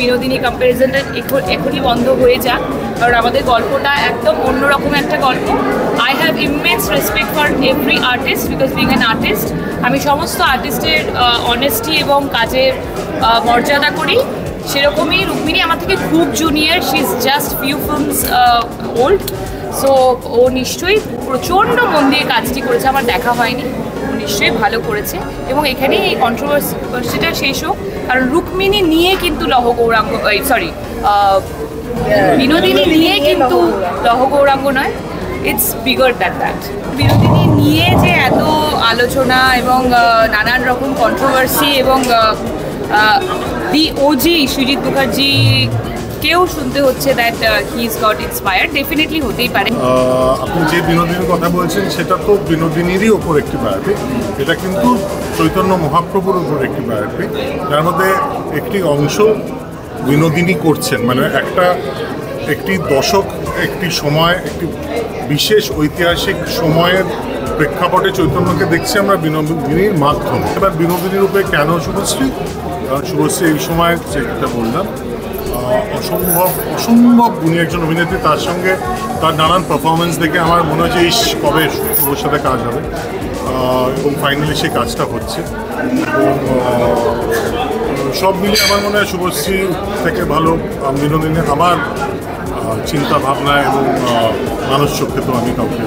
বিনোদিনী কম্প্যারিজনটা এখনই বন্ধ হয়ে যাক, কারণ আমাদের গল্পটা একদম অন্যরকম একটা গল্প। I have immense respect for every artist because being an artist আমি সমস্ত আর্টিস্টের অনেস্টি এবং কাজের মর্যাদা করি। সেরকমই রুক্মিণী আমার থেকে খুব junior, she is just few films old. So ও নিশ্চয়ই প্রচণ্ড মন দিয়ে কাজটি করেছে, আমার দেখা হয়নি, ও নিশ্চয়ই ভালো করেছে। এবং এখানেই এই কন্ট্রোভার্সিটা শেষ হোক, কারণ রুক্মিণী নিয়ে কিন্তু বিনোদিনী নিয়ে কিন্তু লহ গৌরাঙ্গ নয়, it's bigger than that. Binodini নিয়ে যে এত আলোচনা এবং নানান রকম কন্ট্রোভার্সি এবং দি ওজি সৃজিত মুখার্জি কেউ শুনতে হচ্ছে that he is goat inspired, definitely হতেই পারে। আপনি যে বিনোদিনীর কথা বলছেন সেটা তো বিনোদিনীরই ওপর একটি বায়োপিক, এটা কিন্তু চৈতন্য মহাপ্রভুর ওপর একটি বায়োপিক, যার মধ্যে একটি অংশ বিনোদিনী করছেন, মানে একটি দশক, একটি সময়, একটি বিশেষ ঐতিহাসিক সময়ের প্রেক্ষাপটে চৈতন্যকে দেখছি আমরা বিনোদিনীর মাধ্যমে। এবার বিনোদিনীর উপরে কেন শুভশ্রী? কারণ শুভশ্রী এই সময় যেটা বললাম অসম্ভব গুণী একজন অভিনেত্রী, তার সঙ্গে তার নানান পারফরমেন্স দেখে আমার মনে হচ্ছে এই কবে শুভর সাথে কাজ হবে, এবং ফাইনালি সেই কাজটা হচ্ছে। এবং সব মিলিয়ে আমার মনে হয় শুভশ্রী থেকে ভালো বিনোদিনী আমার চিন্তা ভাবনা এবং মানুষ চোখে তো আমি কাউকে